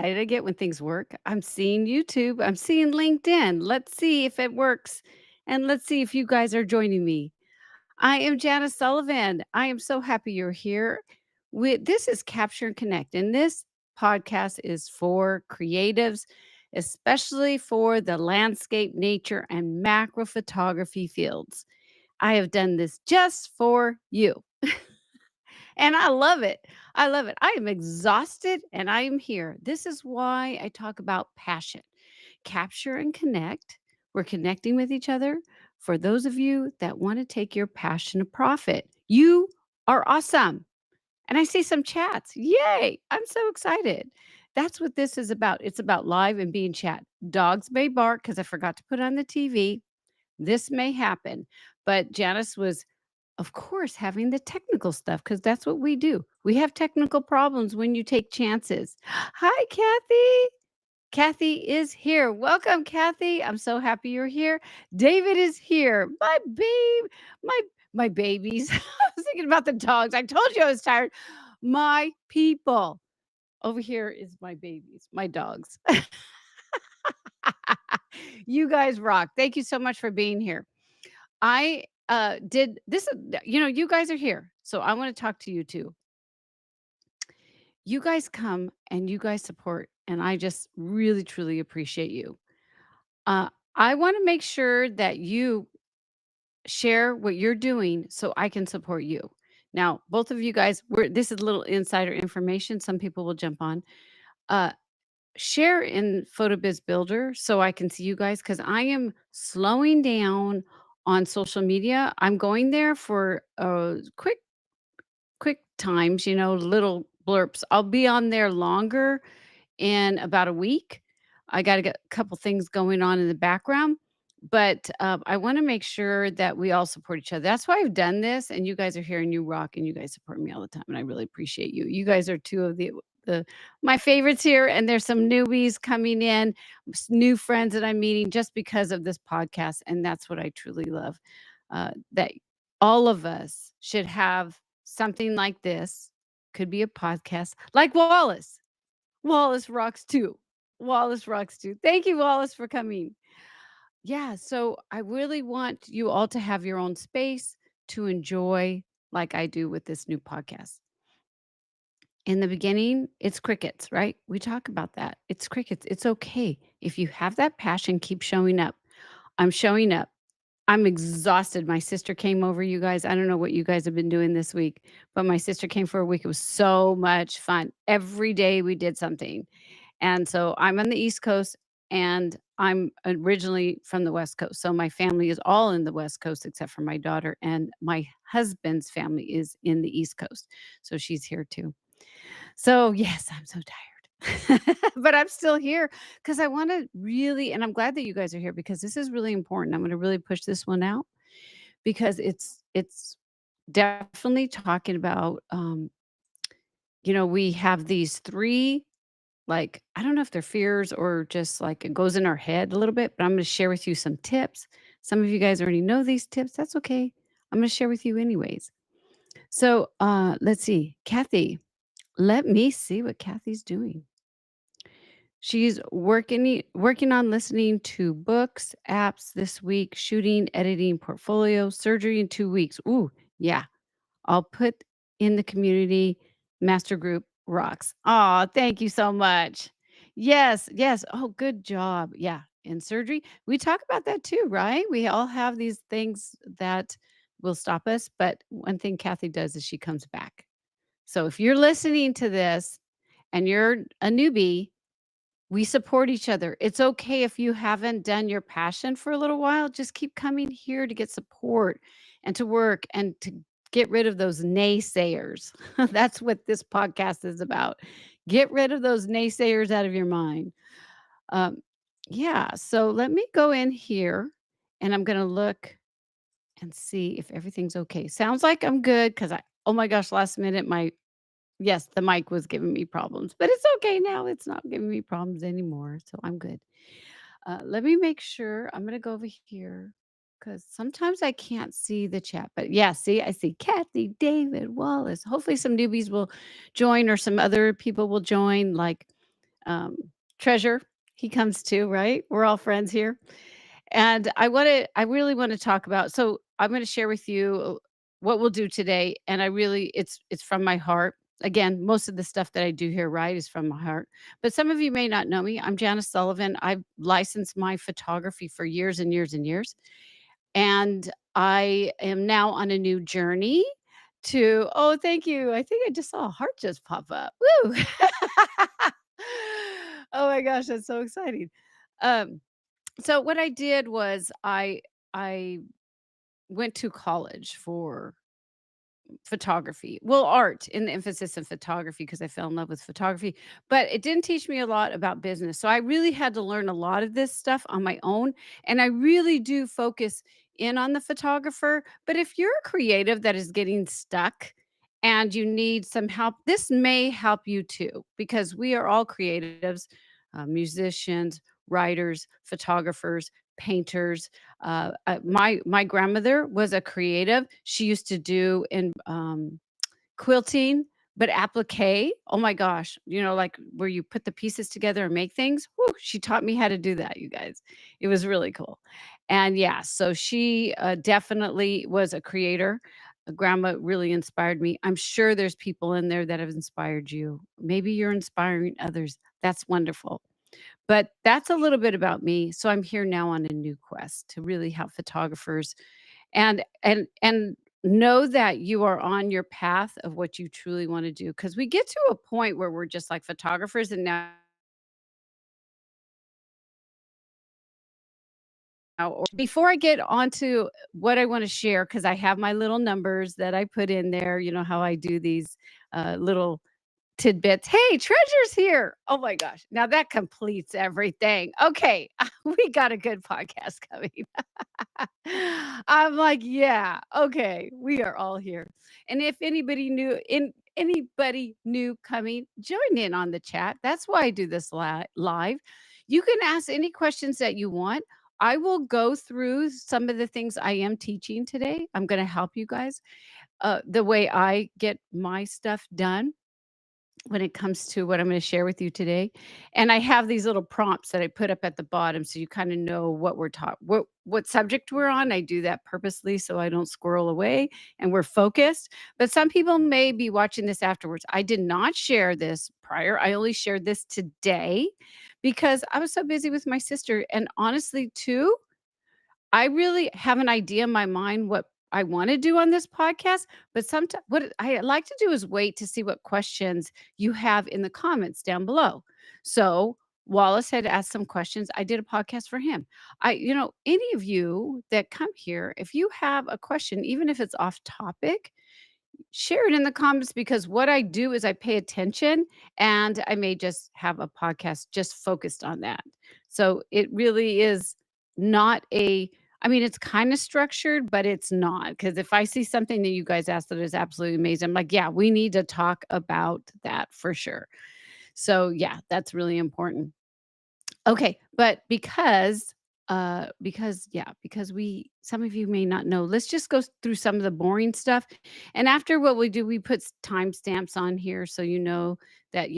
excited I get when things work. I'm seeing YouTube, I'm seeing LinkedIn. Let's see if it works. And let's see if you guys are joining me. I am Janice Sullivan. I am so happy you're here. This is Capture and Connect, and this podcast is for creatives, especially for the landscape, nature, and macro photography fields. I have done this just for you. And I love it. I love it. I am exhausted and I am here. This is why I talk about passion. Capture and connect. We're connecting with each other. For those of you that want to take your passion to profit, you are awesome. And I see some chats. Yay. I'm so excited. That's what this is about. It's about live and being chat. Dogs may bark because I forgot to put on the TV. This may happen. But Janice was, of course, having the technical stuff because that's what we do. We have technical problems when you take chances. Hi, Kathy. Kathy is here. Welcome, Kathy. I'm so happy you're here. David is here. My my babies. I was thinking about the dogs. I told you I was tired. My people. Over here is my babies, my dogs. You guys rock. Thank you so much for being here. I did this, you guys are here. So I want to talk to you too. You guys come and you guys support, and I just really, truly appreciate you. I want to make sure that you share what you're doing so I can support you. Now, both of you guys, this is a little insider information. Some people will jump on. Uh, Share in PhotoBiz Builder so I can see you guys because I am slowing down on social media. I'm going there for quick times, little blurps. I'll be on there longer in about a week. I got to get a couple things going on in the background, but I want to make sure that we all support each other. That's why I've done this, and you guys are here and you rock, and you guys support me all the time, and I really appreciate you. You guys are two of the my favorites here, and there's some newbies coming in, new friends that I'm meeting just because of this podcast, and that's what I truly love. That all of us should have something like this. Could be a podcast like Wallace. Wallace rocks too. Wallace rocks too. Thank you, Wallace, for coming. Yeah, so I really want you all to have your own space to enjoy like I do with this new podcast. In the beginning, it's crickets, right? We talk about that. It's crickets. It's okay. If you have that passion, keep showing up. I'm showing up. I'm exhausted. My sister came over, you guys. I don't know what you guys have been doing this week, but my sister came for a week. It was so much fun. Every day we did something. And so I'm on the East Coast and I'm originally from the West Coast. So my family is all in the West Coast except for my daughter, and my husband's family is in the East Coast. So she's here too. So, yes, I'm so tired. But I'm still here because I want to really, and I'm glad that you guys are here because this is really important. I'm going to really push this one out because it's definitely talking about we have these three, like, I don't know if they're fears or just like it goes in our head a little bit, but I'm going to share with you some tips. Some of you guys already know these tips. That's okay. I'm going to share with you anyways. So, let's see. Kathy, let me see what Kathy's doing. She's working on listening to books, apps this week, shooting, editing, portfolio, surgery in 2 weeks. Ooh, yeah. I'll put in the community master group rocks. Oh, thank you so much. Yes, yes. Oh, good job. Yeah. In surgery, we talk about that too, right? We all have these things that will stop us. But one thing Kathy does is she comes back. So if you're listening to this and you're a newbie, we support each other. It's okay if you haven't done your passion for a little while, just keep coming here to get support and to work and to get rid of those naysayers. That's what this podcast is about. Get rid of those naysayers out of your mind. Um, yeah, so let me go in here and I'm going to look and see if everything's okay. Sounds like I'm good because oh my gosh, last minute, yes, the mic was giving me problems, but it's okay now. It's not giving me problems anymore, so I'm good. Let me make sure. I'm gonna go over here because sometimes I can't see the chat. But yeah, see, I see Kathy, David, Wallace. Hopefully, some newbies will join or some other people will join. Like um, Treasure, he comes too, right? We're all friends here. And I really wanna talk about, so I'm gonna share with you what we'll do today, and I really it's from my heart. Again, most of the stuff that I do here, right, is from my heart. But some of you may not know me. I'm Janice Sullivan. I've licensed my photography for years and years and years. And I am now on a new journey to, oh, thank you. I think I just saw a heart just pop up. Woo! Oh my gosh, that's so exciting. Um, so what I did was I went to college for photography. Well, art in the emphasis of photography because I fell in love with photography, but it didn't teach me a lot about business. So I really had to learn a lot of this stuff on my own. And I really do focus in on the photographer. But if you're a creative that is getting stuck and you need some help, this may help you too, because we are all creatives, musicians, writers, photographers, painters. My grandmother was a creative. She used to do in quilting, but applique. Oh my gosh, like where you put the pieces together and make things. Woo, she taught me how to do that, you guys. It was really cool. And yeah, so she definitely was a creator. Grandma really inspired me. I'm sure there's people in there that have inspired you. Maybe you're inspiring others. That's wonderful. But that's a little bit about me. So I'm here now on a new quest to really help photographers and know that you are on your path of what you truly want to do. Because we get to a point where we're just like photographers, and now or before I get onto what I want to share, because I have my little numbers that I put in there, you know how I do these little tidbits. Hey, Treasure's here. Oh my gosh. Now that completes everything. Okay. We got a good podcast coming. I'm like, yeah, okay. We are all here. And if anybody new coming, join in on the chat. That's why I do this live. You can ask any questions that you want. I will go through some of the things I am teaching today. I'm going to help you guys the way I get my stuff done when it comes to what I'm going to share with you today. And I have these little prompts that I put up at the bottom so you kind of know what we're taught, what subject we're on. I do that purposely so I don't squirrel away and we're focused. But some people may be watching this afterwards. I did not share this prior. I only shared this today because I was so busy with my sister, and honestly too, I really have an idea in my mind what I wanna do on this podcast, but sometimes what I like to do is wait to see what questions you have in the comments down below. So, Wallace had asked some questions. I did a podcast for him. Any of you that come here, if you have a question, even if it's off topic, share it in the comments, because what I do is I pay attention, and I may just have a podcast just focused on that. So it really is not I mean, it's kind of structured, but it's not. Because if I see something that you guys asked that is absolutely amazing, I'm like, yeah, we need to talk about that for sure. So yeah, that's really important. Okay, but because we some of you may not know, let's just go through some of the boring stuff. And after what we do, we put timestamps on here so you know that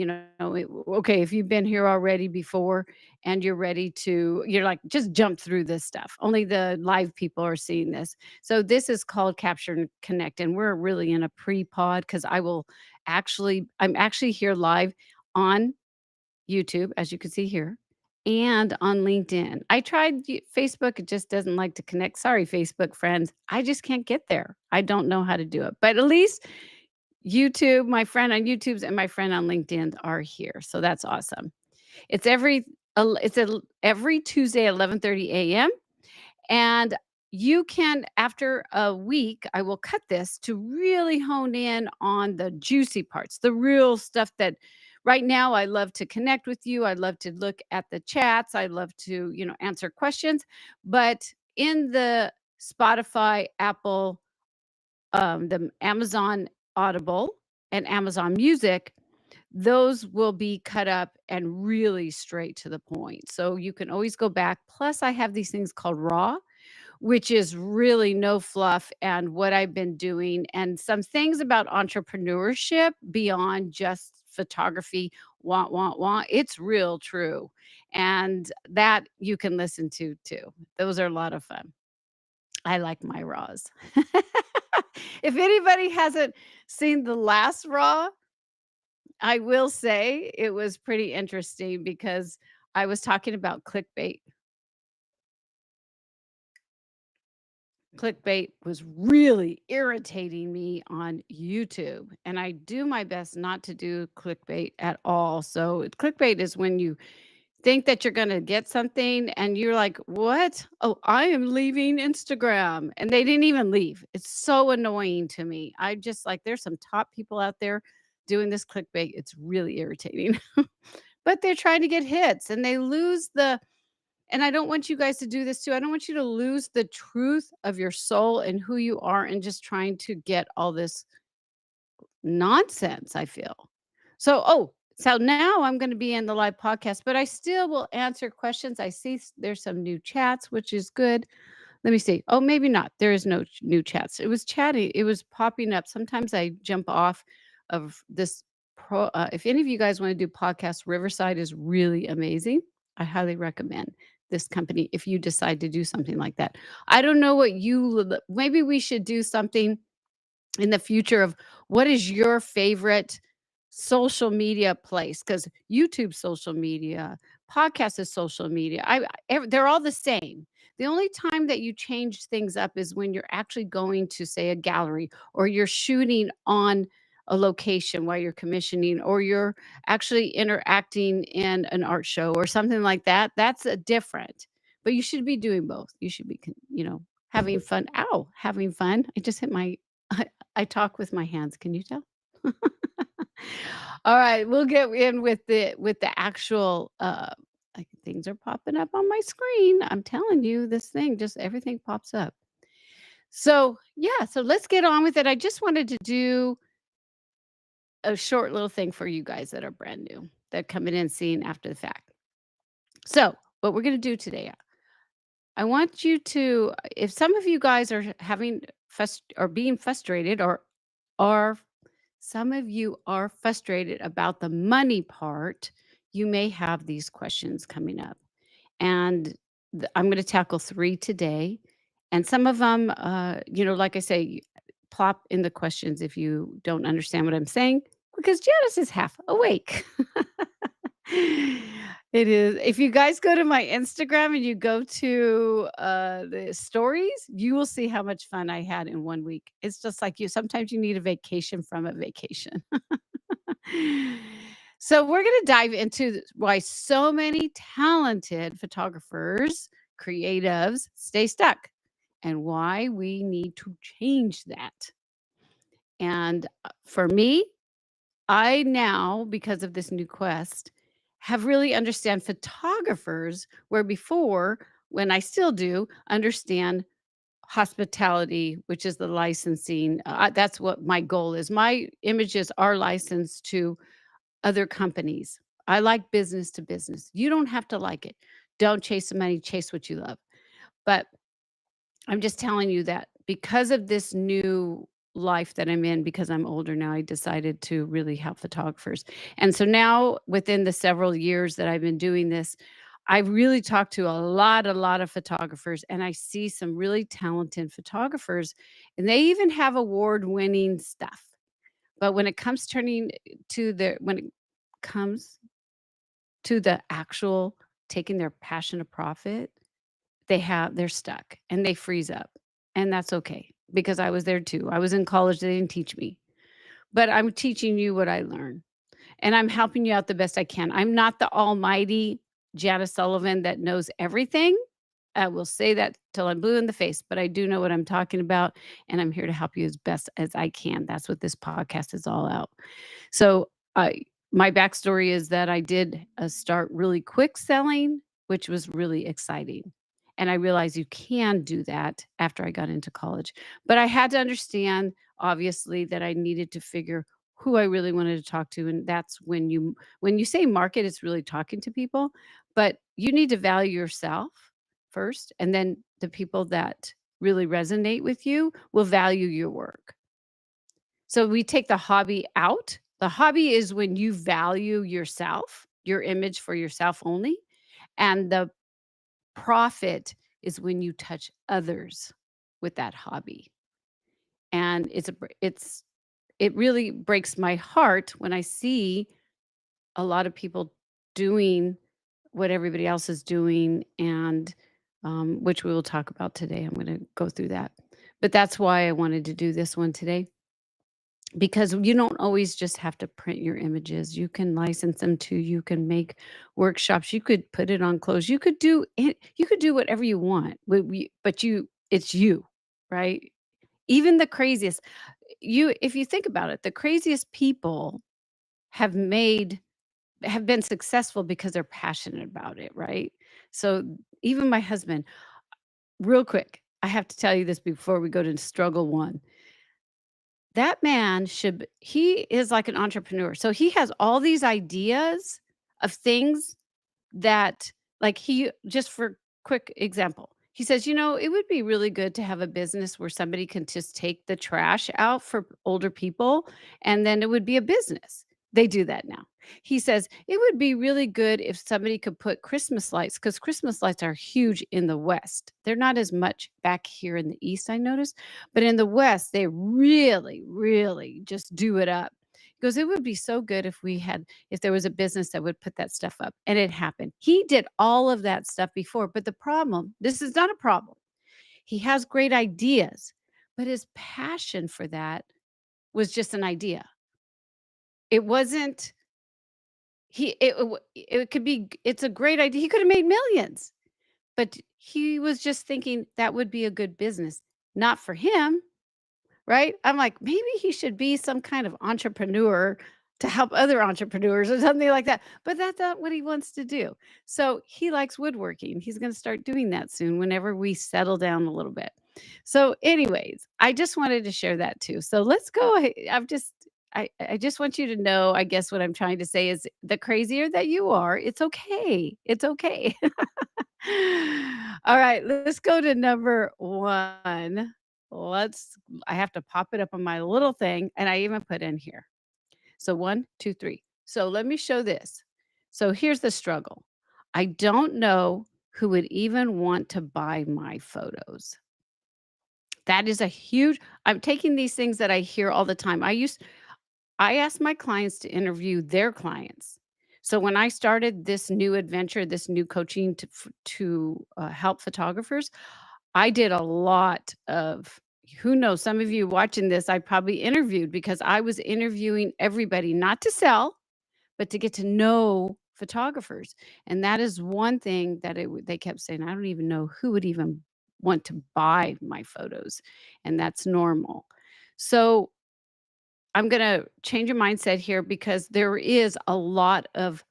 okay, if you've been here already before and you're like, just jump through this stuff. Only the live people are seeing this. So this is called Capture and Connect, and we're really in a pre-pod because I'm actually here live on YouTube, as you can see here, and on LinkedIn. I tried Facebook, it just doesn't like to connect. Sorry, Facebook friends. I just can't get there. I don't know how to do it. But at least YouTube, my friend on YouTube's and my friend on LinkedIn are here. So that's awesome. It's every Tuesday at 11:30 a.m. And you can, after a week, I will cut this to really hone in on the juicy parts, the real stuff that right now I love to connect with you. I love to look at the chats. I love to, answer questions. But in the Spotify, Apple, the Amazon Audible, and Amazon Music, those will be cut up and really straight to the point. So you can always go back. Plus, I have these things called Raw, which is really no fluff and what I've been doing, and some things about entrepreneurship beyond just photography, want. It's real true. And that you can listen to too. Those are a lot of fun. I like my raws. If anybody hasn't seen the last raw, I will say it was pretty interesting because I was talking about clickbait. Clickbait was really irritating me on YouTube, and I do my best not to do clickbait at all. So, clickbait is when you think that you're gonna get something and you're like, "What? Oh, I am leaving Instagram." And they didn't even leave. It's so annoying to me. I just like there's some top people out there doing this clickbait. It's really irritating. But they're trying to get hits and they lose the and I don't want you guys to do this too. I don't want you to lose the truth of your soul and who you are and just trying to get all this nonsense, I feel. So now I'm gonna be in the live podcast, but I still will answer questions. I see there's some new chats, which is good. Let me see. Oh, maybe not. There is no new chats. It was chatting. It was popping up. Sometimes I jump off of this if any of you guys want to do podcasts, Riverside is really amazing. I highly recommend this company if you decide to do something like that. I don't know what maybe we should do something in the future of what is your favorite social media place because YouTube social media, podcast is social media. They're all the same. The only time that you change things up is when you're actually going to say a gallery or you're shooting on a location while you're commissioning or you're actually interacting in an art show or something like that. That's a different. But you should be doing both. You should be, having fun. Ow, having fun. I just hit my I talk with my hands, can you tell? All right, we'll get in with the actual, like, things are popping up on my screen. I'm telling you, this thing just everything pops up. So, yeah, so let's get on with it. I just wanted to do a short little thing for you guys that are brand new, that coming in seeing after the fact. So, what we're gonna do today, I want you to if some of you guys are having or being frustrated or some of you are frustrated about the money part, you may have these questions coming up. And I'm going to tackle three today. And some of them, like I say, plop in the questions if you don't understand what I'm saying, because Janice is half awake. It is. If you guys go to my Instagram and you go to the stories, you will see how much fun I had in 1 week. It's just like you. Sometimes you need a vacation from a vacation. So we're going to dive into why so many talented photographers, creatives stay stuck and why we need to change that. And for me, I now, because of this new quest, have really understand photographers where before, when I still do, understand hospitality, which is the licensing. That's what my goal is. My images are licensed to other companies. I like business to business. You don't have to like it. Don't chase the money, chase what you love. But I'm just telling you that because of this new life that I'm in, because I'm older now, I decided to really help photographers. And so now, within the several years that I've been doing this, I really talk to a lot of photographers, and I see some really talented photographers, and they even have award winning stuff. But when it comes when it comes to the actual taking their passion to profit, they're stuck and they freeze up, and that's okay because I was there too. I was in college, they didn't teach me, but I'm teaching you what I learned, and I'm helping you out the best I can. I'm not the almighty Janice Sullivan that knows everything. I will say that till I'm blue in the face, but I do know what I'm talking about, and I'm here to help you as best as I can. That's what this podcast is all out. So, my backstory is that I did start really quick selling, which was really exciting. And I realized you can do that after I got into college. But I had to understand, obviously, that I needed to figure who I really wanted to talk to. And that's when you say market, it's really talking to people, but you need to value yourself first. And then the people that really resonate with you will value your work. So we take the hobby out, The hobby is when you value yourself, your image for yourself only, and the profit is when you touch others with that hobby. And it really breaks my heart when I see a lot of people doing what everybody else is doing, and which we will talk about today. I'm going to go through that. But that's why I wanted to do this one today, because you don't always just have to print your images. You can license them too. You can make workshops. You could put it on clothes. You could do it. You could do whatever you want. But it's you, right? Even the craziest, if you think about it, the craziest people have made have been successful because they're passionate about it, right? So even my husband, real quick, I have to tell you this before we go to struggle one. That man he is like an entrepreneur. So he has all these ideas of things that, like, he just for quick example, he says, it would be really good to have a business where somebody can just take the trash out for older people, and then it would be a business." They do that now. He says, "It would be really good if somebody could put Christmas lights, because Christmas lights are huge in the West. They're not as much back here in the East, I noticed, but in the West, they really, really just do it up." He goes, "It would be so good if there was a business that would put that stuff up," and it happened. He did all of that stuff before, but the problem, this is not a problem. He has great ideas, but his passion for that was just an idea. It wasn't he it w it could be it's a great idea. He could have made millions, but he was just thinking that would be a good business, not for him. Right? I'm like, maybe he should be some kind of entrepreneur to help other entrepreneurs or something like that. But that's not what he wants to do. So he likes woodworking. He's going to start doing that soon whenever we settle down a little bit. So, anyways, I just wanted to share that too. So let's go. I just want you to know, I guess what I'm trying to say is the crazier that you are, it's okay. It's okay. All right, let's go to number one. Let's I have to pop it up on my little thing, and I even put in here. So 1, 2, 3. So let me show this. So here's the struggle. I don't know who would even want to buy my photos. That is a huge I'm taking these things that I hear all the time. I ask my clients to interview their clients. So when I started this new adventure, this new coaching to help photographers, I did a lot of, who knows, some of you watching this, I probably interviewed, because I was interviewing everybody, not to sell, but to get to know photographers. And that is one thing that they kept saying, I don't even know who would even want to buy my photos. And that's normal. So I'm going to change your mindset here, because there is a lot of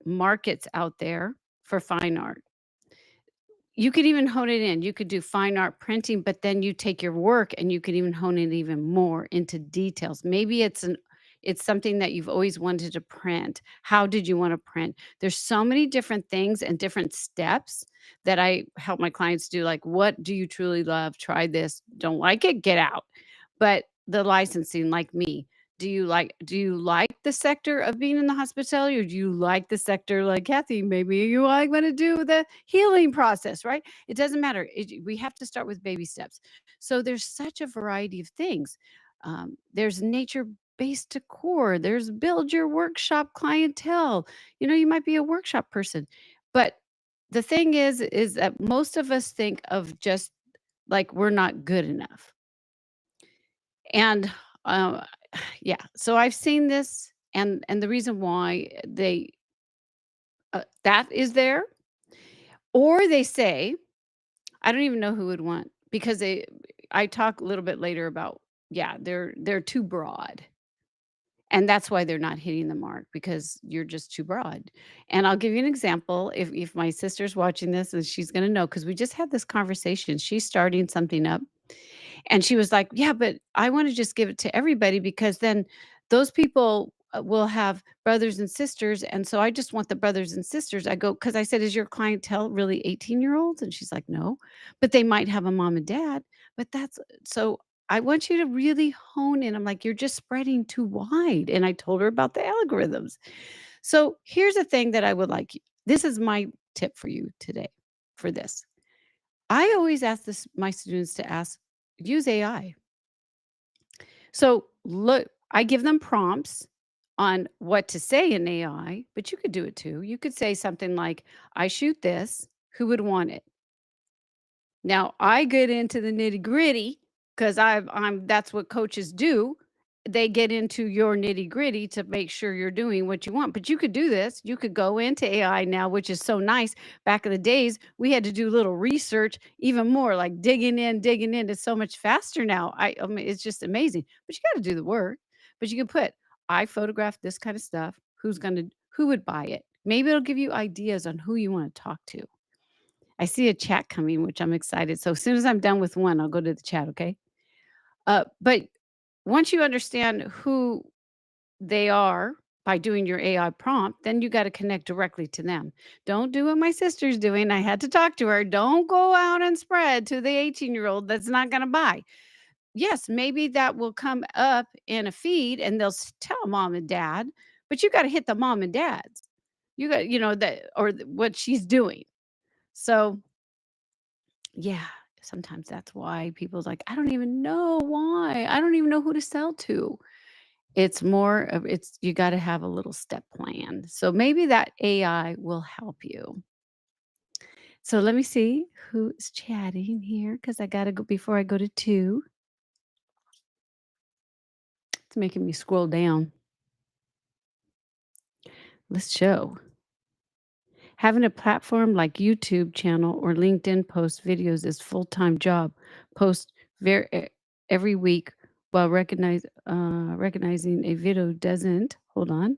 markets out there for fine art. You could even hone it in. You could do fine art printing, but then you take your work and you could even hone it even more into details. Maybe it's something that you've always wanted to print. How did you want to print? There's so many different things and different steps that I help my clients do. Like, what do you truly love? Try this. Don't like it? Get out. But the licensing, like me, do you like the sector of being in the hospitality, or do you like the sector like Kathy? Maybe you like want to do the healing process, right? It doesn't matter. We have to start with baby steps. So there's such a variety of things. There's nature-based decor. There's build your workshop clientele. You might be a workshop person, but the thing is that most of us think of just like we're not good enough. And, uh, yeah, so I've seen this, and the reason why that is there, or they say, I don't even know who would want, because I talk a little bit later about, yeah, they're too broad, and that's why they're not hitting the mark, because you're just too broad. And I'll give you an example. If my sister's watching this, and she's gonna know, because we just had this conversation. She's starting something up. And she was like, "Yeah, but I wanna just give it to everybody, because then those people, will have brothers and sisters, and so I just want the brothers and sisters." Because I said, "Is your clientele really 18-year-olds?" And she's like, "No, but they might have a mom and dad." But that's so I want you to really hone in. I'm like, "You're just spreading too wide." And I told her about the algorithms. So, here's a thing that I would like you this is my tip for you today for this. I always ask my students to use AI. So, look, I give them prompts on what to say in AI, but you could do it too. You could say something like, "I shoot this, who would want it?" Now, I get into the nitty-gritty because I'm that's what coaches do. They get into your nitty-gritty to make sure you're doing what you want. But you could do this. You could go into AI now, which is so nice. Back in the days, we had to do little research, even more like digging in. It's so much faster now. I mean, it's just amazing. But you got to do the work. But you can put, I photographed this kind of stuff. Who would buy it? Maybe it'll give you ideas on who you want to talk to. I see a chat coming, which I'm excited. So as soon as I'm done with one, I'll go to the chat, okay? But once you understand who they are by doing your AI prompt, then you got to connect directly to them. Don't do what my sister's doing. I had to talk to her. Don't go out and spread to the 18-year-old that's not going to buy. Yes, maybe that will come up in a feed and they'll tell mom and dad, but you got to hit the mom and dads. You got, that or what she's doing. So yeah, sometimes that's why people's like, "I don't even know why. I don't even know who to sell to." It's more of it's you gotta have a little step plan. So maybe that AI will help you. So let me see who's chatting here because I gotta go before I go to 2. It's making me scroll down. Let's show. Having a platform like YouTube channel or LinkedIn post videos is full-time job. Post every week while recognizing a video doesn't. Hold on.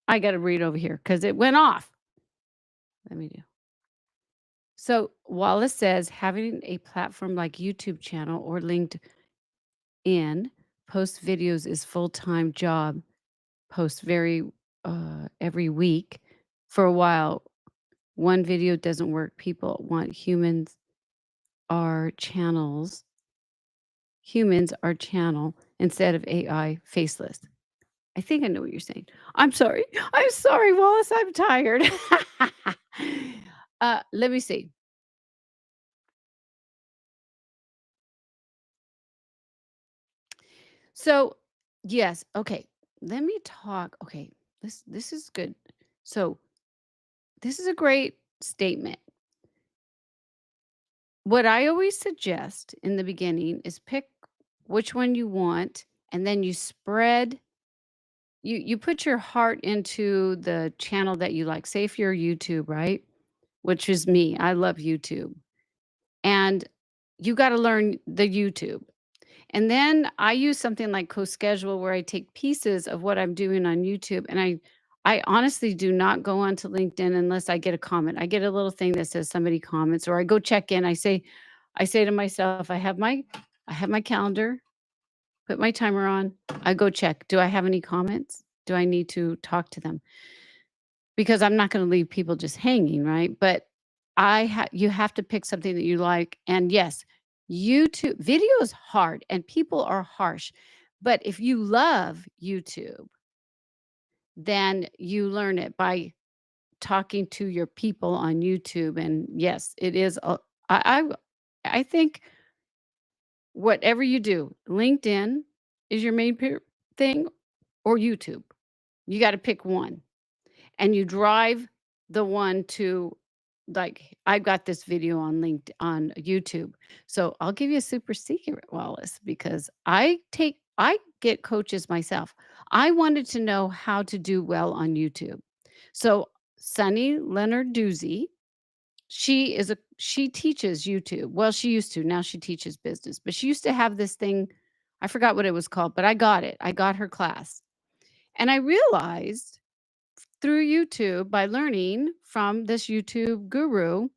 I got to read over here because it went off. Let me do. So Wallace says having a platform like YouTube channel or LinkedIn post videos is full-time job. Post every week for a while. One video doesn't work. People want are channels. Humans are channel instead of AI faceless. I think I know what you're saying. I'm sorry. I'm sorry, Wallace. I'm tired. Let me see. So, yes, okay. Let me talk. Okay, this is good. So, this is a great statement. What I always suggest in the beginning is pick which one you want, and then you put your heart into the channel that you like. Say if you're YouTube, right? Which is me. I love YouTube. And you gotta learn the YouTube. And then I use something like CoSchedule where I take pieces of what I'm doing on YouTube and I honestly do not go onto LinkedIn unless I get a comment. I get a little thing that says somebody comments or I go check in. I say to myself, I have my calendar, put my timer on, I go check. Do I have any comments? Do I need to talk to them? Because I'm not gonna leave people just hanging, right? But you have to pick something that you like, and yes, YouTube video is hard and people are harsh, but if you love YouTube, then you learn it by talking to your people on YouTube, and yes, it is a I think whatever you do, LinkedIn is your main thing or YouTube. You gotta pick one. And you drive the one to like I've got this video on on YouTube. So I'll give you a super secret, Wallace, because I get coaches myself. I wanted to know how to do well on YouTube. So Sunny Leonard Doozy, she teaches YouTube. Well, she used to. Now she teaches business. But she used to have this thing, I forgot what it was called, but I got it. I got her class. And I realized through YouTube by learning from this YouTube guru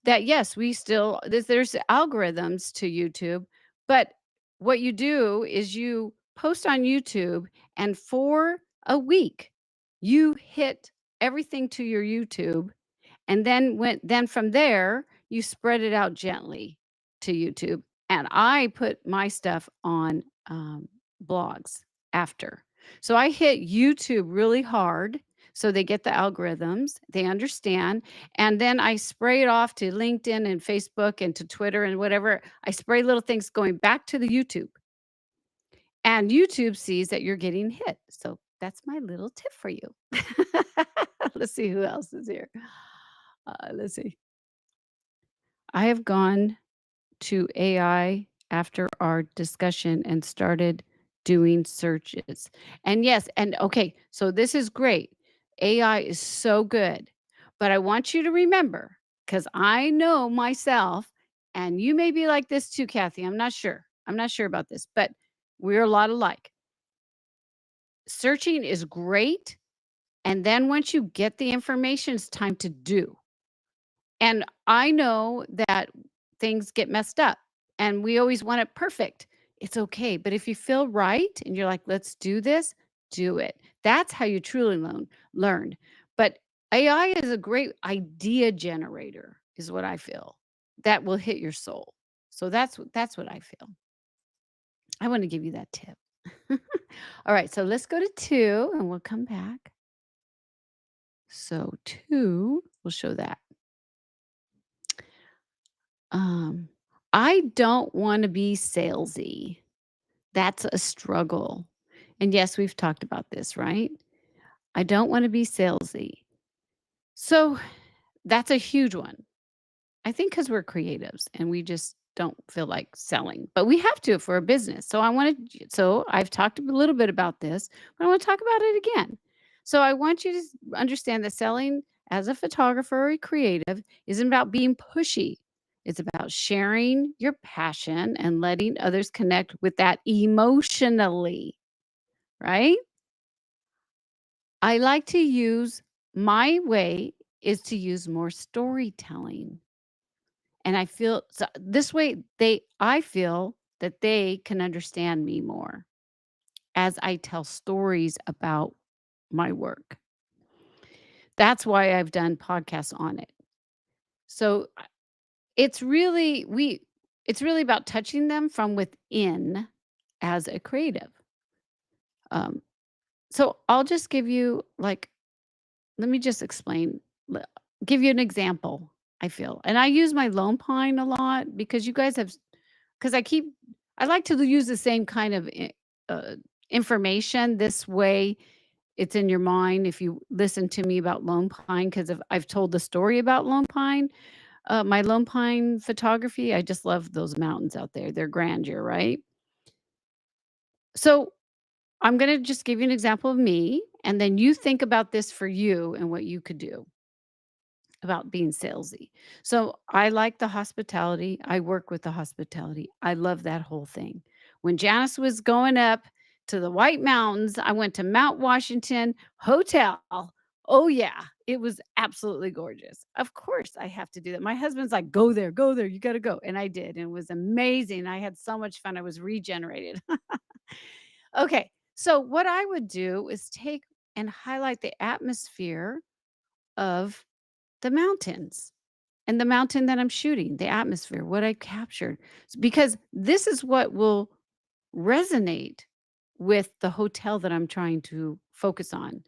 that yes, we still there's algorithms to YouTube, but what you do is you post on YouTube and for a week you hit everything to your YouTube and then from there you spread it out gently. to YouTube, and I put my stuff on, blogs after. So I hit YouTube really hard so they get the algorithms, they understand, and then I spray it off to LinkedIn and Facebook and to Twitter and whatever. I spray little things going back to the YouTube, and YouTube sees that you're getting hit. So that's my little tip for you. Let's see who else is here. Let's see. I have gone to AI after our discussion and started doing searches. And yes, and okay, so this is great. AI is so good. But I want you to remember, because I know myself, and you may be like this too, Kathy. I'm not sure. I'm not sure about this, but we're a lot alike. Searching is great. And then once you get the information, it's time to do. And I know that things get messed up and we always want it perfect. It's okay. But if you feel right and you're like, let's do this, do it. That's how you truly learn. But AI is a great idea generator, is what I feel. That will hit your soul. So that's what I feel. I want to give you that tip. All right, so let's go to 2 and we'll come back. So 2, we'll show that. Um, I don't wanna be salesy. That's a struggle. And yes, we've talked about this, right? I don't wanna be salesy. So, that's a huge one. I think because 'cause we're creatives and we just don't feel like selling, but we have to for a business. So I've talked a little bit about this, but I wanna talk about it again. So I want you to understand that selling as a photographer or a creative isn't about being pushy. It's about sharing your passion and letting others connect with that emotionally, right? I like to use my way is to use more storytelling. And I feel so this way I feel that they can understand me more as I tell stories about my work. That's why I've done podcasts on it. So it's really it's really about touching them from within as a creative. Um, so I'll just give you like let me just explain, le give you an example, I feel. And I use my Lone Pine a lot because you guys have 'cause I like to use the same kind of information. This way, it's in your mind if you listen to me about Lone Pine, 'cause I've told the story about Lone Pine, my Lone Pine photography. I just love those mountains out there, their grandeur, right? So, I'm gonna just give you an example of me, and then you think about this for you and what you could do about being salesy. So I like the hospitality. I work with the hospitality. I love that whole thing. When Janice was going up to the White Mountains, I went to Mount Washington Hotel. Oh yeah, it was absolutely gorgeous. Of course, I have to do that. My husband's like, go there, you got to go." And I did. And it was amazing. I had so much fun. I was regenerated. Okay. So what I would do is take and highlight the atmosphere of the mountains and the mountain that I'm shooting, the atmosphere, what I captured. Because this is what will resonate with the hotel that I'm trying to focus on,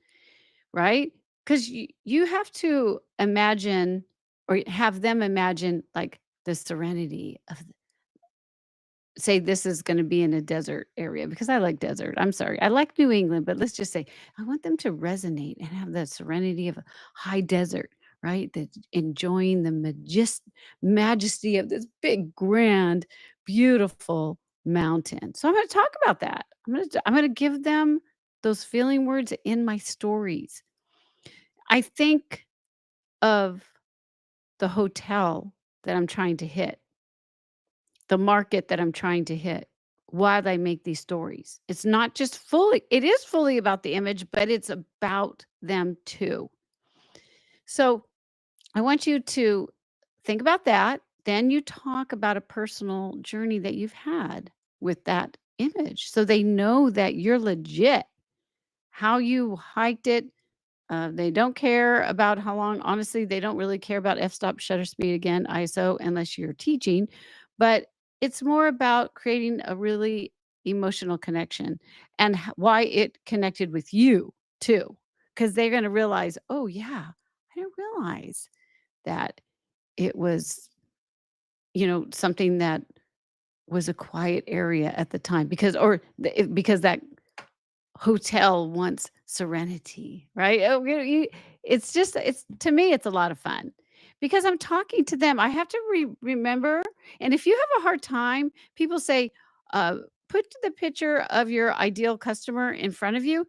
right? Because you have to imagine or have them imagine like the serenity of say this is gonna be in a desert area because I like desert. I'm sorry. I like New England, but let's just say I want them to resonate and have the serenity of a high desert, right? That enjoying the majesty of this big, grand, beautiful mountain. So I'm gonna talk about that. I'm gonna give them those feeling words in my stories. I think of the hotel that I'm trying to hit, the market that I'm trying to hit while I make these stories. It's not just fully it is fully about the image, but it's about them too. So, I want you to think about that. Then you talk about a personal journey that you've had with that image so they know that you're legit. How you hiked it, they don't care about how long honestly, they don't really care about f-stop, shutter speed, again, ISO, unless you're teaching, but it's more about creating a really emotional connection and why it connected with you too. Because they're going to realize, oh, yeah, I didn't realize that it was, something that was a quiet area at the time because that hotel wants serenity, right? Oh, it's just it's to me, it's a lot of fun because I'm talking to them. I have to remember, and if you have a hard time, people say, uh, put the picture of your ideal customer in front of you,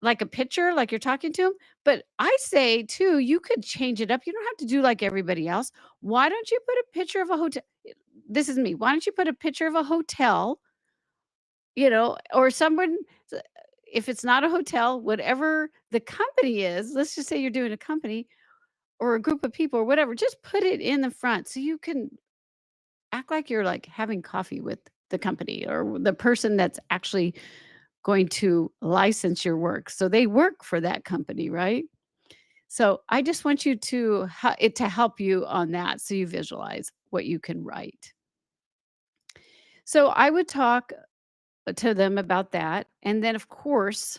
like a picture, like you're talking to them. But I say too, you could change it up. You don't have to do like everybody else. Why don't you put a picture of a hotel? This is me. Why don't you put a picture of a hotel, or someone, if it's not a hotel, whatever the company is, let's just say you're doing a company or a group of people or whatever, just put it in the front so you can act like you're like having coffee with the company or the person that's actually going to license your work. So they work for that company, right? So I just want you to it to help you on that so you visualize what you can write. So I would talk to them about that. And then, of course,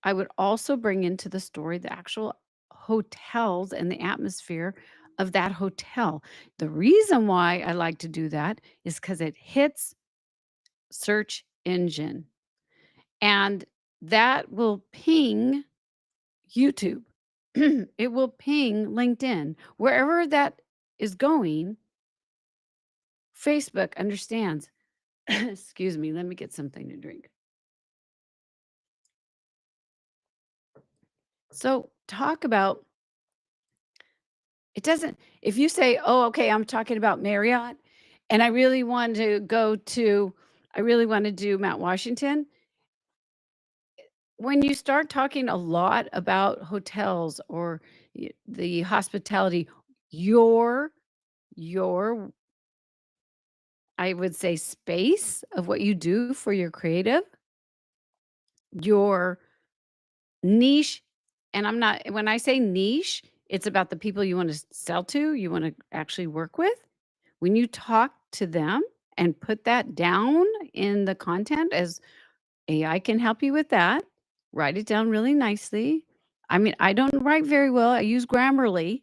I would also bring into the story the actual hotels and the atmosphere of that hotel. The reason why I like to do that is because it hits search engine and that will ping YouTube. It will ping LinkedIn. Wherever that is going, Facebook understands. Excuse me, let me get something to drink. So, talk about it doesn't if you say, "Oh, okay, I'm talking about Marriott, and I really wanna do Mount Washington." When you start talking a lot about hotels or the hospitality, your your I would say space of what you do for your creative, your niche, and I'm not when I say niche, it's about the people you wanna sell to, you wanna actually work with. When you talk to them and put that down in the content as AI can help you with that, write it down really nicely. I mean, I don't write very well. I use Grammarly.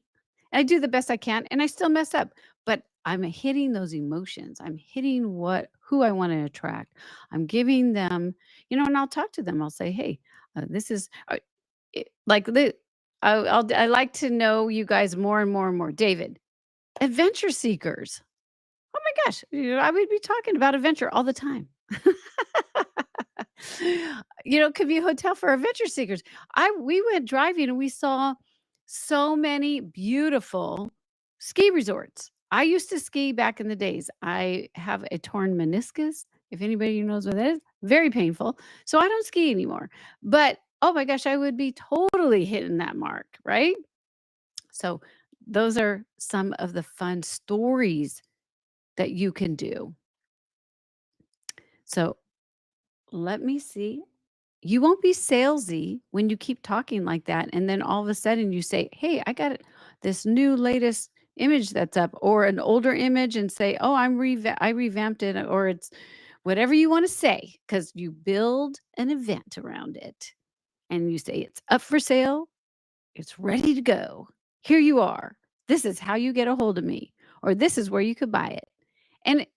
I do the best I can and I still mess up, but I'm hitting those emotions. I'm hitting who I want to attract. I'm giving them, and I'll talk to them. I'll say, "Hey, this is like the I like to know you guys more and more and more. David, adventure seekers. Oh my gosh, I would be talking about adventure all the time. It could be a hotel for adventure seekers. I We went driving and we saw so many beautiful ski resorts. I used to ski back in the days. I have a torn meniscus. If anybody knows what that is, very painful. So I don't ski anymore. But oh my gosh, I would be totally hitting that mark, right? So those are some of the fun stories that you can do. So let me see. You won't be salesy when you keep talking like that. And then all of a sudden you say, "Hey, I got this new latest image that's up," or an older image and say, "Oh, I revamped it," or it's whatever you want to say, because you build an event around it and you say it's up for sale. It's ready to go. Here you are. This is how you get a hold of me, or this is where you could buy it. And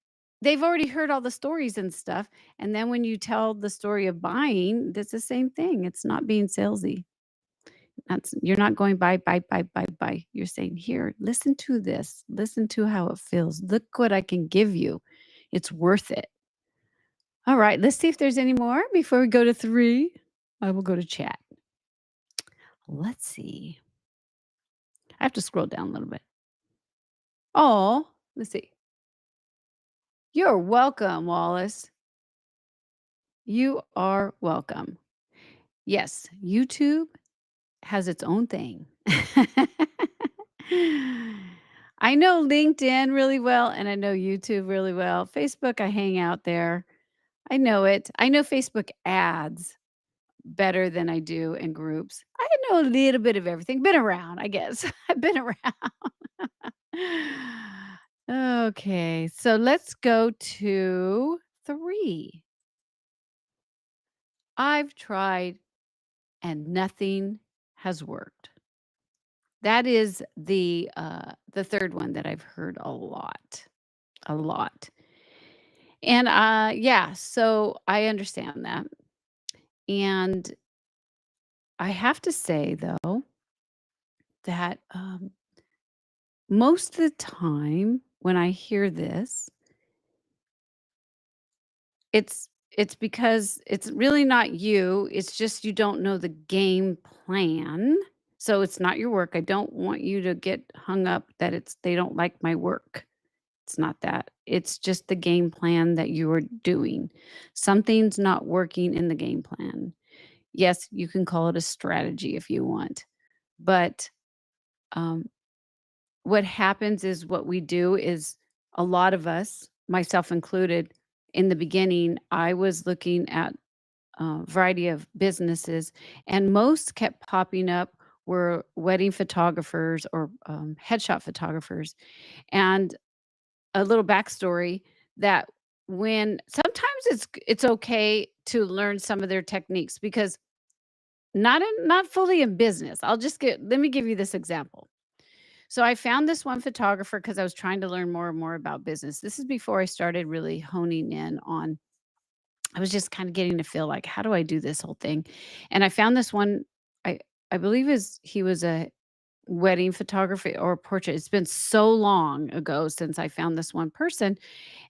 they've already heard all the stories and stuff. And then when you tell the story of buying, that's the same thing. It's not being salesy. You're not going buy, buy, buy, buy, buy. You're saying, here, listen to this. Listen to how it feels. Look what I can give you. It's worth it. All right, let's see if there's any more before we go to 3. I will go to chat. Let's see. I have to scroll down a little bit. Oh, let's see. You're welcome, Wallace. You are welcome. Yes, YouTube has its own thing. I know LinkedIn really well, and I know YouTube really well. Facebook, I hang out there. I know it. I know Facebook ads better than I do in groups. I know a little bit of everything. Been around, I guess. I've been around. Okay, so let's go to 3. I've tried and nothing has worked. That is the 3rd one that I've heard a lot. And, yeah, so I understand that. And I have to say, though, that, most of the time when I hear this, it's because it's really not you, it's just you don't know the game plan. So it's not your work. I don't want you to get hung up that it's they don't like my work. It's not that. It's just the game plan that you are doing. Something's not working in the game plan. Yes, you can call it a strategy if you want, but, um, what happens is what we do is a lot of us, myself included, in the beginning, I was looking at a variety of businesses, and most kept popping up were wedding photographers or, headshot photographers. And a little backstory that when sometimes it's okay to learn some of their techniques because not fully in business. Let me give you this example. So I found this one photographer because I was trying to learn more and more about business. This is before I started really honing in on I was just kind of getting to feel like, how do I do this whole thing? And I found this one I I believe is he was a wedding photography or portrait. It's been so long ago since I found this one person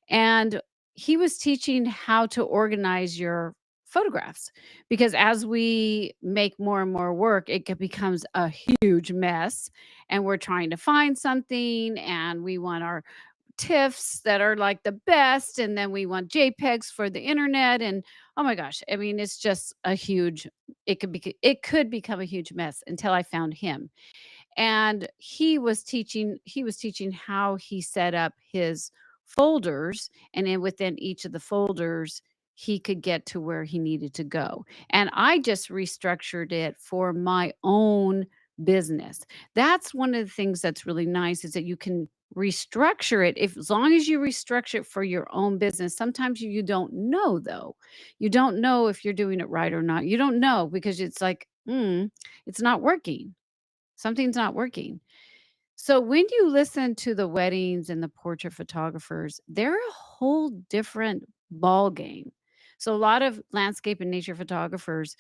and he was teaching how to organize your photographs because as we make more and more work, becomes a huge mess. And we're trying to find something and we want our TIFFs that are like the best. And then we want JPEGs for the internet. And oh my gosh, I mean, it's just a huge, it could become a huge mess until I found him and he was teaching how he set up his folders and then within each of the folders he could get to where he needed to go and I just restructured it for my own business. That's one of the things that's really nice is that you can restructure it if as long as you restructure it for your own business. Sometimes you don't know though. You don't know if you're doing it right or not. You don't know because it's like it's not working. Something's not working. So when you listen to the weddings and the portrait photographers, they're a whole different ball game. So a lot of landscape and nature photographers,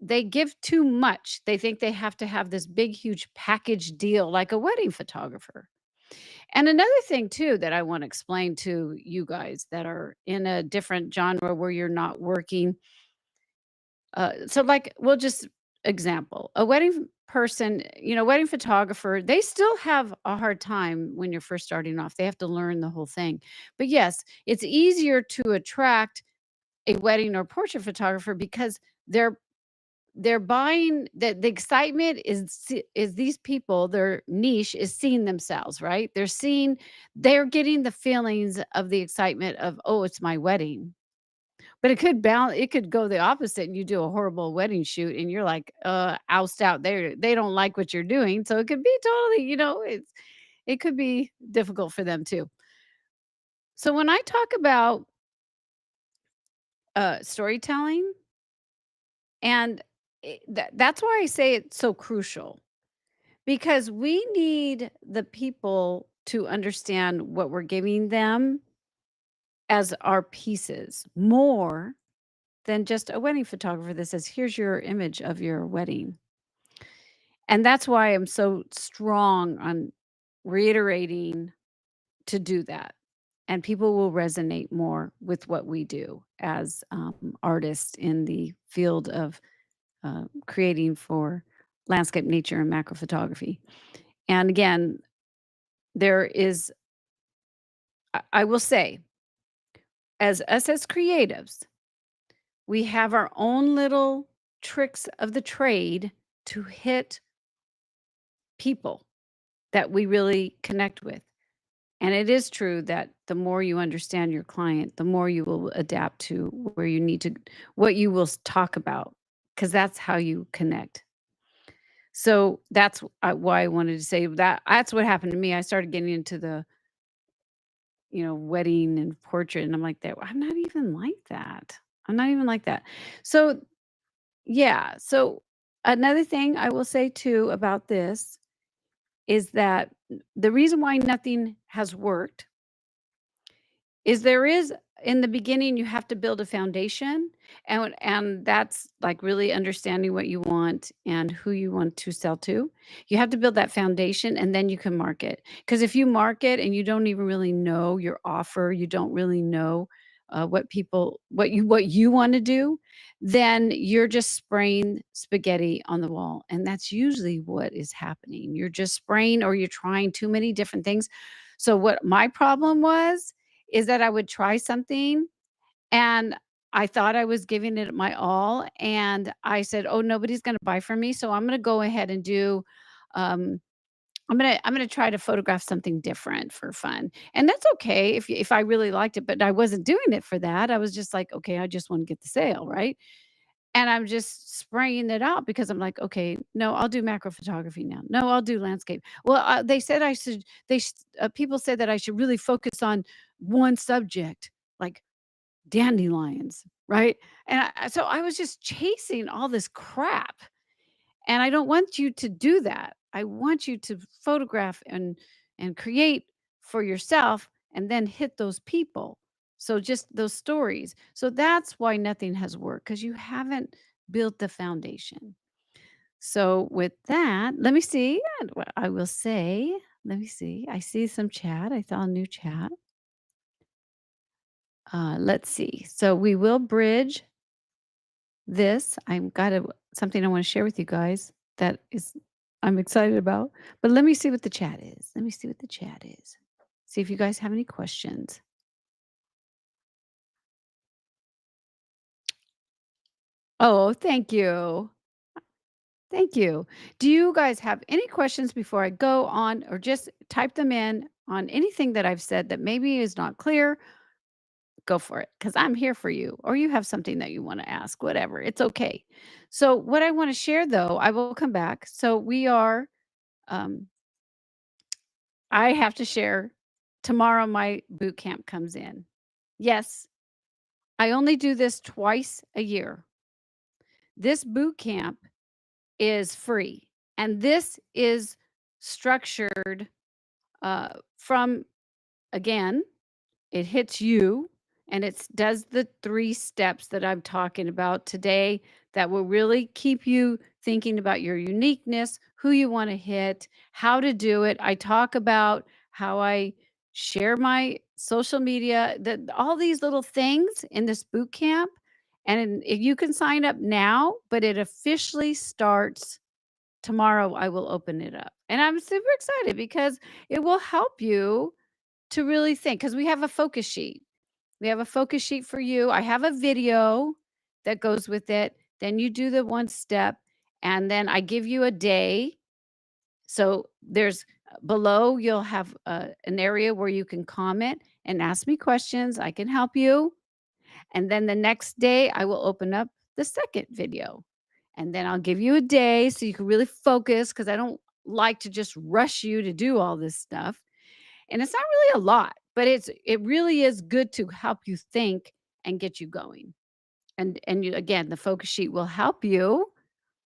they give too much. They think they have to have this big huge package deal like a wedding photographer. And another thing too that I want to explain to you guys that are in a different genre where you're not working so like we'll just example, a wedding person, wedding photographer, they still have a hard time when you're first starting off. They have to learn the whole thing. But yes, it's easier to attract a wedding or portrait photographer because they're they're buying the excitement is these people, their niche is seeing themselves, right? They're getting the feelings of the excitement of, oh, it's my wedding but it could go the opposite and you do a horrible wedding shoot and you're like, oust out there. They don't like what you're doing. So it could be totally, it could be difficult for them too. So when I talk about storytelling and that's why I say it's so crucial because we need the people to understand what we're giving them as our pieces more than just a wedding photographer that says, here's your image of your wedding. And that's why I'm so strong on reiterating to do that. And people will resonate more with what we do as artists in the field of creating for landscape, nature, and macro photography. And again, there is, I will say, as us as creatives, we have our own little tricks of the trade to hit people that we really connect with. And it is true that the more you understand your client, the more you will adapt to where you need to, what you will talk about, because that's how you connect. So that's why I wanted to say that. That's what happened to me. I started getting into the wedding and portrait, and I'm like that. I'm not even like that. I'm not even like that. So, yeah. So another thing I will say too about this is that the reason why nothing has worked is there is in the beginning, you have to build a foundation, and that's, like, really understanding what you want and who you want to sell to. You have to build that foundation, and then you can market. Because if you market and you don't even really know your offer, you don't really know, what you wanna do, then you're just spraying spaghetti on the wall, and that's usually what is happening. You're just spraying or you're trying too many different things. So what my problem was is that I would try something and I thought I was giving it my all, and I said, "Oh, nobody's gonna buy from me, so I'm gonna go ahead and do, um I'm gonna try to photograph something different for fun." And that's okay if I really liked it, but I wasn't doing it for that. I was just like, "Okay, I just wanna get the sale," right? And I'm just spraying it out because I'm like, "Okay, no, I'll do macro photography now. No, I'll do landscape." Well, they said I should people said that I should really focus on one subject, like dandelions, right? And so I was just chasing all this crap, and I don't want you to do that. I want you to photograph and create for yourself and then hit those people. So just those stories. So that's why nothing has worked because you haven't built the foundation. So with that, let me see. And what I will say, let me see. I see some chat. I saw a new chat. Let's see. So we will bridge this. I've got something I want to share with you guys that is I'm excited about. But let me see what the chat is. Let me see what the chat is. See if you guys have any questions. Oh, thank you. Thank you. Do you guys have any questions before I go on, or just type them in on anything that I've said that maybe is not clear? Go for it because I'm here for you, or you have something that you want to ask, whatever. It's okay. So, what I want to share though, I will come back. So, um, I have to share tomorrow my boot camp comes in. Yes, I only do this twice a year. This boot camp is free, and this is structured from again, it hits you and it does the 3 steps that I'm talking about today that will really keep you thinking about your uniqueness, who you want to hit, how to do it. I talk about how I share my social media, all these little things in this boot camp. And if you can sign up now, but it officially starts tomorrow. I will open it up. And I'm super excited because it will help you to really think because we have a focus sheet. We have a focus sheet for you. I have a video that goes with it. Then you do the one step, and then I give you a day. So there's below, you'll have an area where you can comment and ask me questions. I can help you. And then the next day, I will open up the second video. And then I'll give you a day so you can really focus because I don't like to just rush you to do all this stuff. And it's not really a lot, but it really is good to help you think and get you going. And you, again, the focus sheet will help you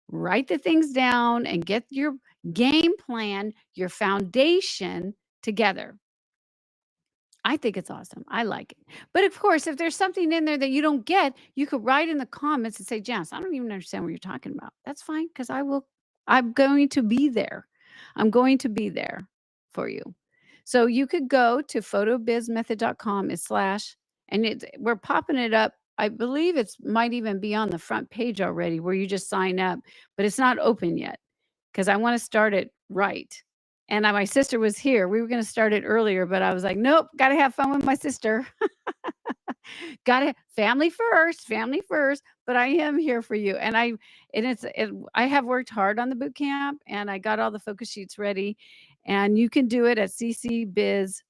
write the things down and get your game plan, your foundation together. I think it's awesome. I like it. But of course, if there's something in there that you don't get, you could write in the comments and say, Janice, I don't even understand what you're talking about. That's fine because I'm going to be there. I'm going to be there for you. So you could go to photobizmethod.com slash, and we're popping it up. I believe it's might even be on the front page already where you just sign up, but it's not open yet because I want to start it right. And my sister was here. We were gonna start it earlier, but I was like, "Nope, gotta have fun with my sister. Gotta family first." But I am here for you, I have worked hard on the boot camp, and I got all the focus sheets ready, and you can do it at CC Biz.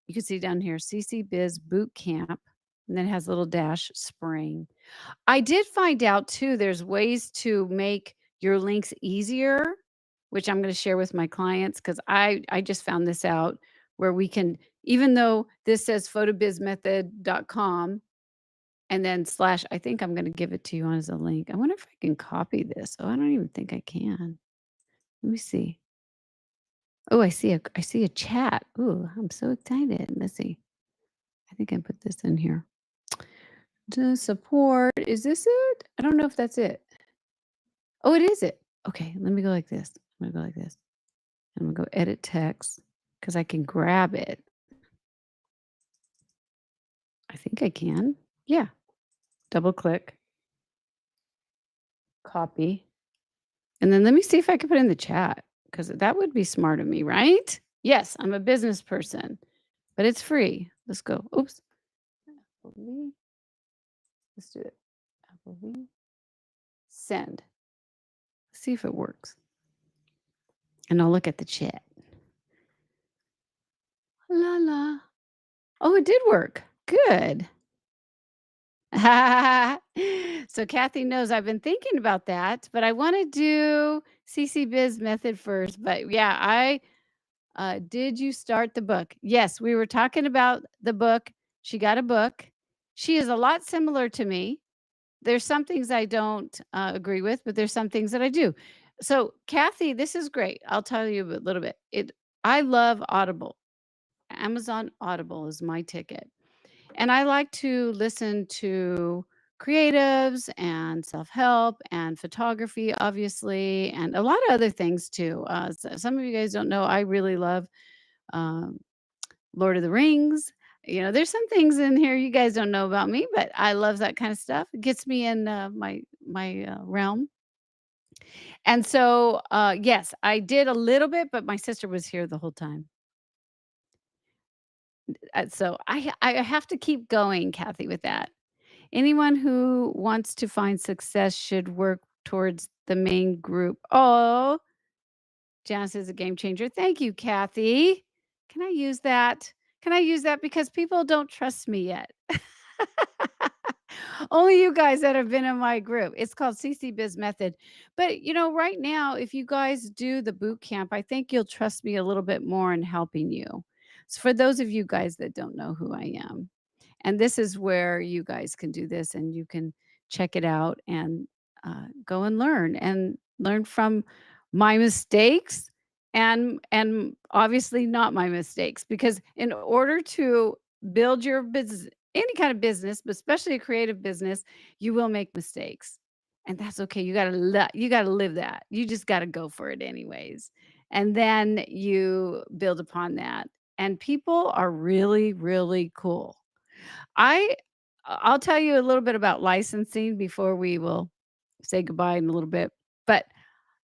You can see down here, CC Biz Boot Camp, and then it has a little dash spring. I did find out too, there's ways to make your links easier, which I'm gonna share with my clients because I just found this out where we can even though this says photobizmethod.com and then slash, I think I'm gonna give it to you on as a link. I wonder if I can copy this. Oh, I don't even think I can. Let me see. Oh, I see a chat. Ooh, I'm so excited. Let's see. I think I put this in here. To support. Is this it? I don't know if that's it. Oh, it is it. Okay, let me go like this. I'm gonna go like this. I'm gonna go edit text because I can grab it. I think I can. Yeah. Double click, copy, and then let me see if I can put it in the chat because that would be smart of me, right? Yes, I'm a business person, but it's free. Let's go. Oops. Applebeee. Let's do it. Applebeee. Send. See if it works. And I'll look at the chat. La la. Oh, it did work. Good. So Kathy knows I've been thinking about that, but I want to do CC Biz method first. But yeah, did you start the book? Yes, we were talking about the book. She got a book. She is a lot similar to me. There's some things I don't agree with, but there's some things that I do. So Kathy, this is great. I'll tell you a little bit. I love Audible. Amazon Audible is my ticket. And I like to listen to creatives and self-help and photography, obviously, and a lot of other things too. Some of you guys don't know, I really love um, Lord of the Rings. There's some things in here you guys don't know about me, but I love that kind of stuff. It gets me in my realm. And so, yes, I did a little bit, but my sister was here the whole time. So I have to keep going, Kathy, with that. Anyone who wants to find success should work towards the main group. Oh, Janice is a game changer. Thank you, Kathy. Can I use that? Can I use that? Because people don't trust me yet. Only you guys that have been in my group. It's called CC Biz Method. But right now, if you guys do the boot camp, I think you'll trust me a little bit more in helping you. So for those of you guys that don't know who I am. And this is where you guys can do this and you can check it out and go and learn from my mistakes and obviously not my mistakes because in order to build your business, any kind of business, but especially a creative business, you will make mistakes. And that's okay. You got to live that. You just got to go for it anyways. And then you build upon that. And people are really really cool. I I'll tell you a little bit about licensing before we will say goodbye in a little bit. But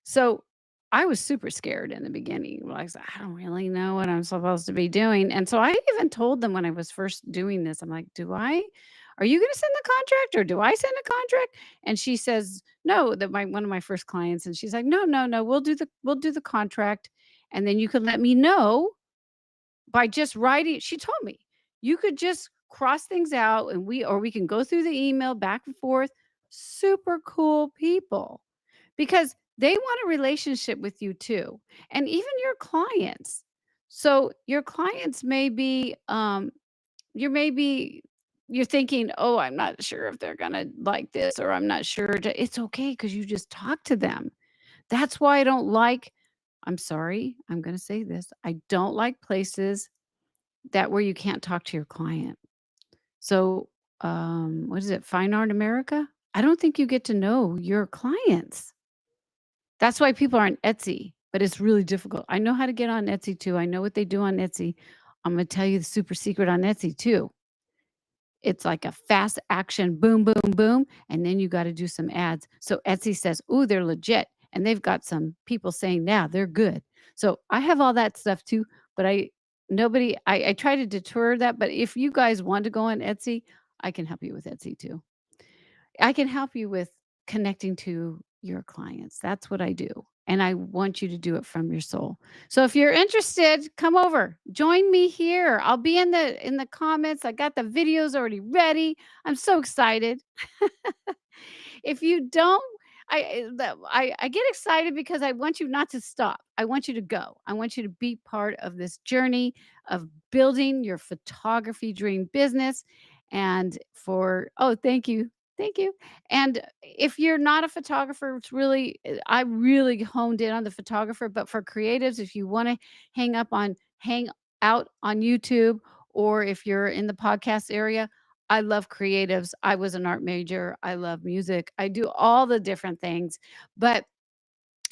so I was super scared in the beginning. Like I said, I don't really know what I'm supposed to be doing. And so I even told them when I was first doing this, I'm like, are you going to send the contract or do I send a contract? And she says, no, that one of my first clients. And she's like, no, no, no, we'll do the contract. And then you can let me know by just writing. She told me, "You could just cross things out and we can go through the email back and forth." Super cool people because they want a relationship with you too, and even your clients. So your clients may be, you may be you're thinking, "Oh, I'm not sure if they're gonna like this," or "I'm not sure." It's okay because you just talk to them. That's why I don't like I'm sorry, I'm gonna say this. I don't like places that where you can't talk to your client. So, what is it? Fine Art America? I don't think you get to know your clients. That's why people are on Etsy, but it's really difficult. I know how to get on Etsy too. I know what they do on Etsy. I'm gonna tell you the super secret on Etsy too. It's like a fast action boom, boom, boom, and then you gotta do some ads. So Etsy says, "Ooh, they're legit," and they've got some people saying, "Yeah, they're good." So I have all that stuff too, but I try to deter that, but if you guys want to go on Etsy, I can help you with Etsy too. I can help you with connecting to your clients. That's what I do. And I want you to do it from your soul. So if you're interested, come over. Join me here. I'll be in the comments. I got the videos already ready. I'm so excited. If you don't I get excited because I want you not to stop. I want you to go. I want you to be part of this journey of building your photography dream business. And for oh, thank you. Thank you. And if you're not a photographer, it's really I really honed in on the photographer, but for creatives, if you want to hang out on YouTube, or if you're in the podcast area, I love creatives. I was an art major. I love music. I do all the different things, but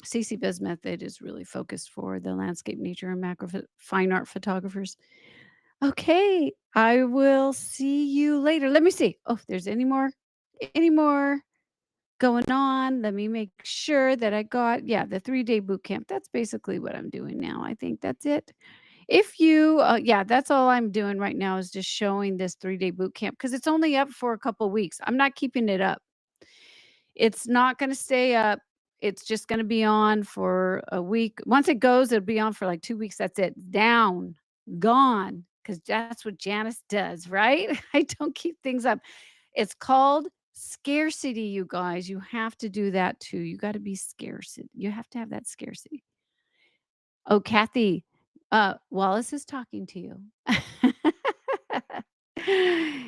CC Biz Method is really focused for the landscape, nature, and macro fine art photographers. Okay, I will see you later. Let me see. Oh, if there's any more going on. Let me make sure that I got yeah, the 3-day boot camp. That's basically what I'm doing now. I think that's it. If you yeah, that's all I'm doing right now is just showing this 3-day boot camp because it's only up for a couple weeks. I'm not keeping it up. It's not gonna stay up. It's just gonna be on for a week. Once it goes, it'll be on for like 2 weeks. That's it. Down, gone, because that's what Janice does, right? I don't keep things up. It's called scarcity, you guys. You have to do that too. You gotta be scarce. You have to have that scarcity. Oh, Kathy, Wallace is talking to you.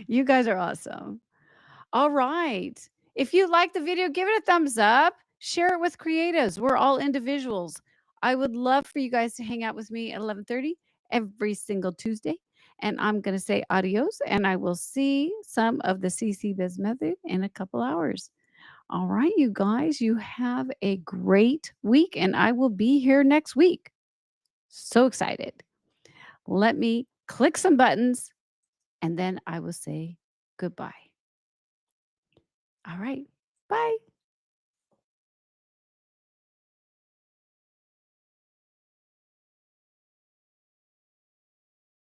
You guys are awesome. All right. If you like the video, give it a thumbs up. Share it with creatives. We're all individuals. I would love for you guys to hang out with me at 11:30 every single Tuesday. And I'm going to say adios, and I will see some of the CC Biz method in a couple hours. All right, you guys, you have a great week, and I will be here next week. So excited. Let me click some buttons, and then I will say goodbye. All right. Bye.